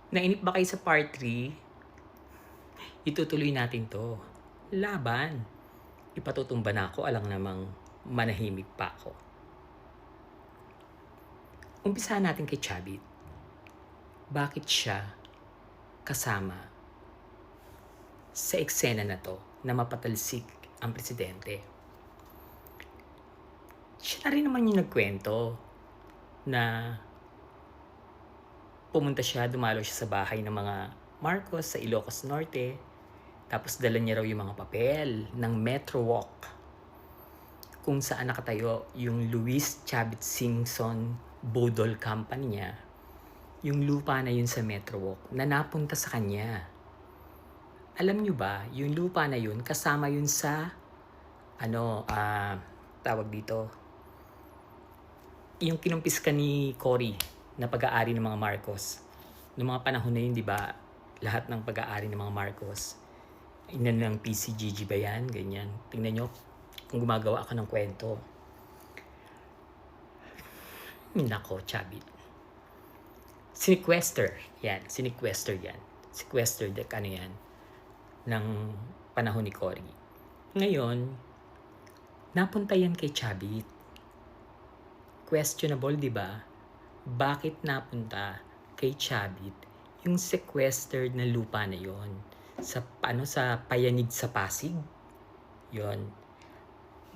Nainip ba kayo sa part 3? Itutuloy natin to. Laban. Ipatutumba na ako, alang namang manahimik pa ako. Umpisahan natin kay Chavit. Bakit siya kasama sa eksena na to na mapatalsik ang presidente? Siya na rin naman yung nagkwento na pumunta siya, dumalo siya sa bahay ng mga Marcos sa Ilocos Norte. Tapos dala niya raw yung mga papel ng Metro Walk kung saan nakatayo yung Luis Chavit Singson Bodol Company niya. Yung lupa na yun sa Metro Walk na napunta sa kanya. Alam nyo ba, yung lupa na yun kasama yun sa tawag dito, yung kinumpis ka ni Cory na pag-aari ng mga Marcos. Noong mga panahon na yun, di ba, lahat ng pag-aari ng mga Marcos, inan ng PCGG ba yan? Ganyan. Tingnan nyo kung gumagawa ako ng kwento. Nako, Chavit. Sinequester yan. Sequester, yan, ng panahon ni Cory. Ngayon, napunta yan kay Chavit. Questionable, di ba? Bakit napunta kay Chavit yung sequestered na lupa na yon sa Payanig sa Pasig? Yon.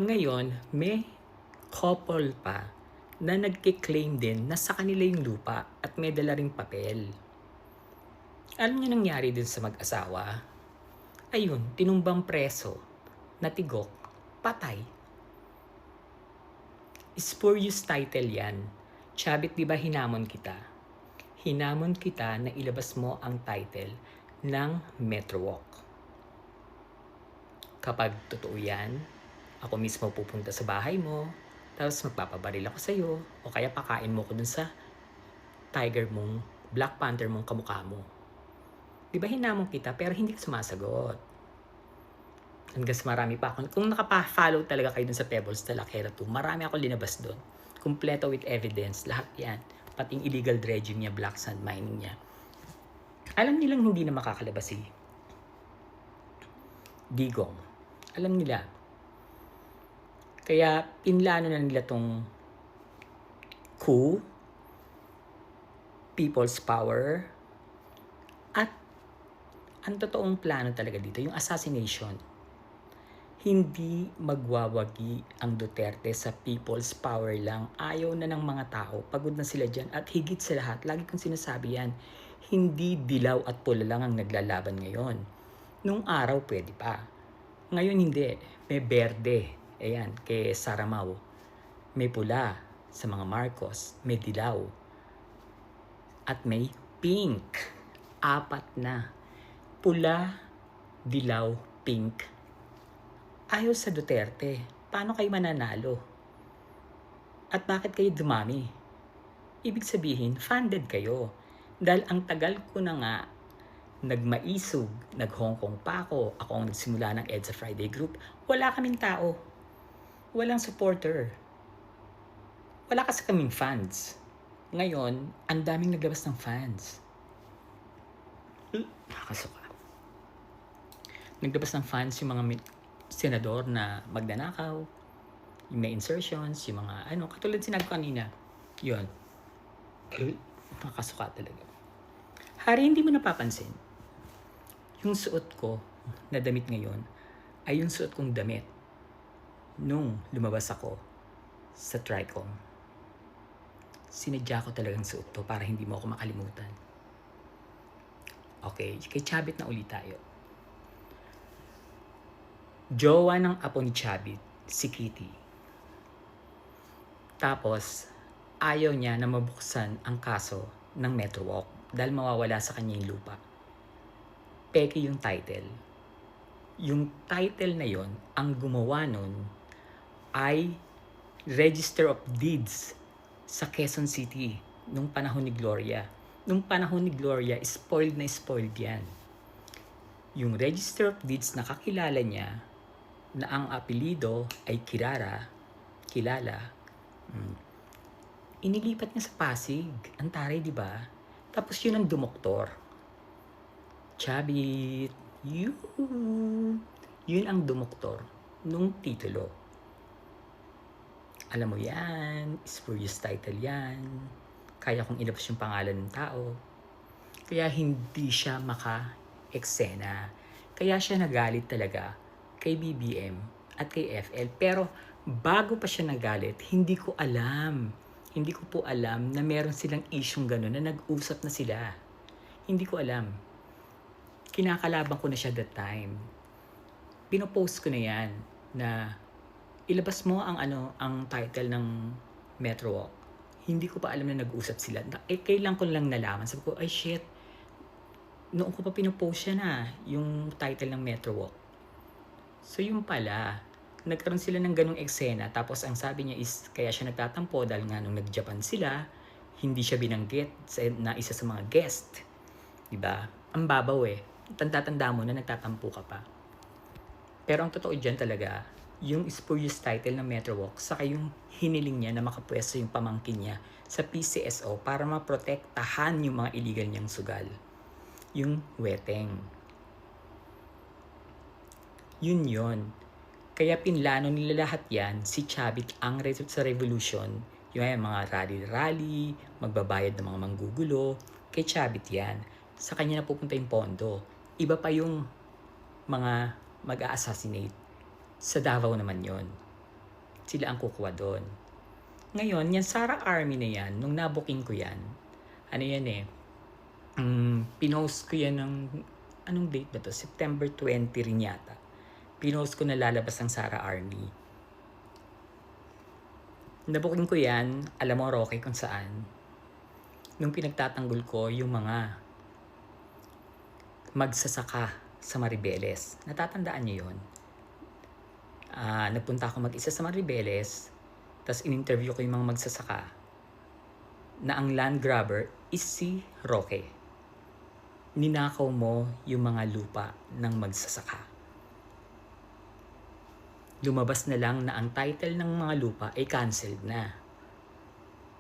Ngayon, may couple pa na nagki-claim din na sa kanila yung lupa at may dala ring papel. Alam niyo nangyari din sa mag-asawa? Ayun, tinumbang preso, natigok, patay. Spurious title yan. Chavit, di ba hinamon kita? Hinamon kita na ilabas mo ang title ng Metro Walk. Kapag totoo yan, ako mismo pupunta sa bahay mo, tapos magpapabaril ako sa'yo, o kaya pakain mo ko dun sa tiger mong, Black Panther mong kamukha mo. Di ba hinamon kita pero hindi ka sumasagot? Hanggang sa marami pa ako. Kung nakapa-follow talaga kayo dun sa Pebbles de la Quera 2, marami ako linabas dun. Kompleto with evidence, lahat yan. Pating illegal dredging niya, black sand mining niya. Alam nilang hindi na makakalabas si Digong. Alam nila. Kaya pinlano na nila tong coup, people's power, at ang totoong plano talaga dito, yung assassination. Hindi magwawagi ang Duterte sa people's power lang. Ayaw na ng mga tao. Pagod na sila dyan. At higit sa lahat, lagi kong sinasabi yan, hindi dilaw at pula lang ang naglalaban ngayon. Nung araw, pwede pa. Ngayon, hindi. May berde. Ayan, kay Saramaw. May pula sa mga Marcos. May dilaw. At may pink. 4 na. Pula, dilaw, pink. Ayaw sa Duterte. Paano kayo mananalo? At bakit kayo dumami? Ibig sabihin, funded kayo. Dahil ang tagal ko na nga nagmaisog, nag-Hong Kong pa ako ang nagsimula ng EDSA Friday Group, wala kaming tao. Walang supporter. Wala kasi kaming fans. Ngayon, ang daming naglabas ng fans. Nakakasuka. Naglabas ng fans yung mga senador na magnanakaw, yung may insertions, yung mga katulad sinabi ko kanina. Yun. Nakakasuka talaga. Hari, hindi mo napapansin. Yung suot ko na damit ngayon ay yung suot kong damit nung lumabas ako sa Tricom. Sinadya ko talagang suot to para hindi mo ako makalimutan. Okay, kay Chavit na ulit tayo. Jowa ng apo ni Chavit, si Kitty. Tapos, ayaw niya na mabuksan ang kaso ng Metro Walk dahil mawawala sa kanya yung lupa. Peke yung title. Yung title na yon, ang gumawa nun ay Register of Deeds sa Quezon City nung panahon ni Gloria. Nung panahon ni Gloria, spoiled na spoiled yan. Yung Register of Deeds na kakilala niya na ang apelido ay kilala, inilipat niya sa Pasig. Ang taray, di ba? Tapos yun ang dumoktor. Chabit, yun ang dumoktor nung titulo. Alam mo yan, spurious title yan. Kaya kong ilabas yung pangalan ng tao. Kaya hindi siya maka-eksena. Kaya siya nagalit talaga kay BBM at kay FL. Pero bago pa siya nagalit, hindi ko po alam na meron silang isyong gano'n na nag-usap na sila. Hindi ko alam. Kinakalaban ko na siya that time. Pinopost ko na yan na ilabas mo ang title ng Metro Walk. Hindi ko pa alam na nag-usap sila. Kailan ko lang nalaman. Sabi ko, ay shit, noon ko pa pinopost siya na yung title ng Metro Walk. So yun pala, nagkaroon sila ng ganong eksena. Tapos ang sabi niya is, kaya siya nagtatampo dahil nga nung nag-Japan sila, hindi siya binanggit na isa sa mga guest. Diba? Ang babaw eh. Tanda-tanda mo na nagtatampo ka pa. Pero ang totoo dyan talaga, yung spurious title ng Metro Walk, saka yung hiniling niya na makapwesto yung pamangkin niya sa PCSO para maprotektahan yung mga illegal niyang sugal. Yung weteng. Yun. Kaya pinlano nila lahat yan, si Chavit ang sa revolution, yung mga rally-rally, magbabayad ng mga manggugulo, kay Chavit yan. Sa kanya na pupunta yung pondo. Iba pa yung mga mag-a-assassinate. Sa Davao naman yon. Sila ang kukuha doon. Ngayon, yan Sara Army na yan, nung nabuking ko yan, pinost ko yan ng, anong date ba to? September 20 rin yata. Pinost ko na lalabas ang Sara Army. Nabuking ko yan, alam mo Roque kung saan. Nung pinagtatanggol ko yung mga magsasaka sa Maribeles. Natatandaan niyo yun? Nagpunta ako mag-isa sa Maribeles, tapos in-interview ko yung mga magsasaka na ang land grabber is si Roque. Ninakaw mo yung mga lupa ng magsasaka. Lumabas na lang na ang title ng mga lupa ay canceled na.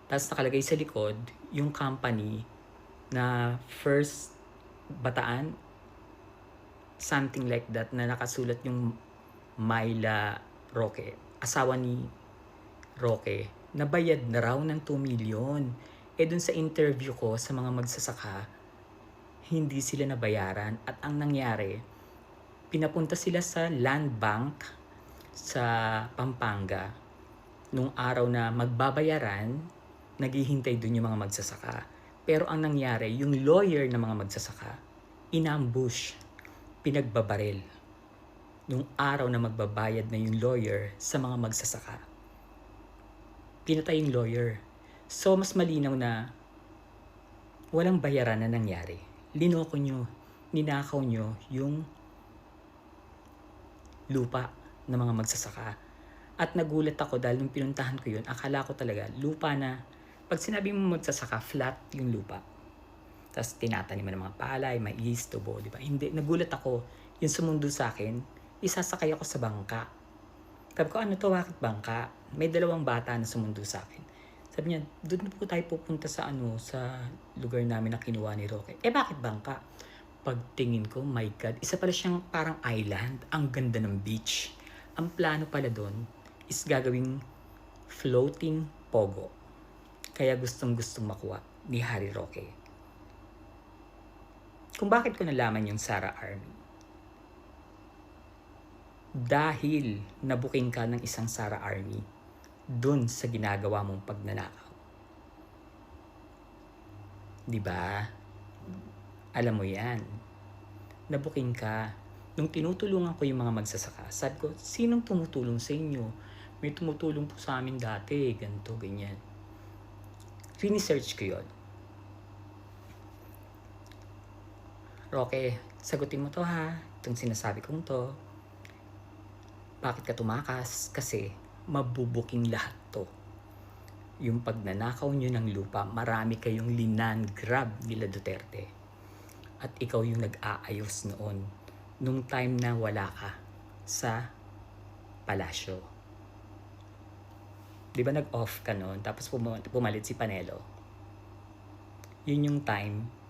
Tapos nakalagay sa likod yung company na First Bataan, something like that, na nakasulat yung Myla Roque, asawa ni Roque, nabayad na raw ng 2 million. Dun sa interview ko sa mga magsasaka, hindi sila nabayaran. At ang nangyari, pinapunta sila sa land bank sa Pampanga. Nung araw na magbabayaran, naghihintay dun yung mga magsasaka. Pero ang nangyari, yung lawyer ng mga magsasaka, inambush, pinagbabaril. Nung araw na magbabayad na yung lawyer sa mga magsasaka, pinatay yung lawyer. So, mas malinaw na walang bayaran na nangyari. Linoko nyo, ninakaw nyo yung lupa ng mga magsasaka. At nagulat ako dahil nung pinuntahan ko yun, akala ko talaga lupa na, pag sinabi mo magsasaka, flat yung lupa. Tapos tinatanim mo ng mga palay, mais, tubo, di ba? Hindi, nagulat ako. Yung sumundo sa akin, isasakay ako sa bangka. Sabi ko, ano to, bakit bangka? May 2 bata na sumundo sa akin. Sabi niya, doon po tayo pupunta sa sa lugar namin na kinuha ni Roque. Bakit bangka? Pagtingin ko, my God, isa pala siyang parang island. Ang ganda ng beach. Ang plano pala doon is gagawing floating pogo. Kaya gustong-gustong makuha ni Harry Roque. Kung bakit ko nalaman yung Sara Army? Dahil nabuking ka ng isang Sara Army dun sa ginagawa mong pagnanakaw. Diba? Alam mo yan. Nabuking ka. Nung tinutulungan ko yung mga magsasaka, sabi ko, sinong tumutulong sa inyo? May tumutulong po sa amin dati, ganito, ganyan. Research ko yun. Roque, sagutin mo to ha. Itong sinasabi kong to. Bakit ka tumakas? Kasi mabubuking lahat to. Yung pagnanakaw nyo ng lupa, marami kayong linan-grab nila Duterte. At ikaw yung nag-aayos noon. Nung time na wala ka sa palasyo. Di ba nag-off ka noon? Tapos pumalit si Panelo. yun yung time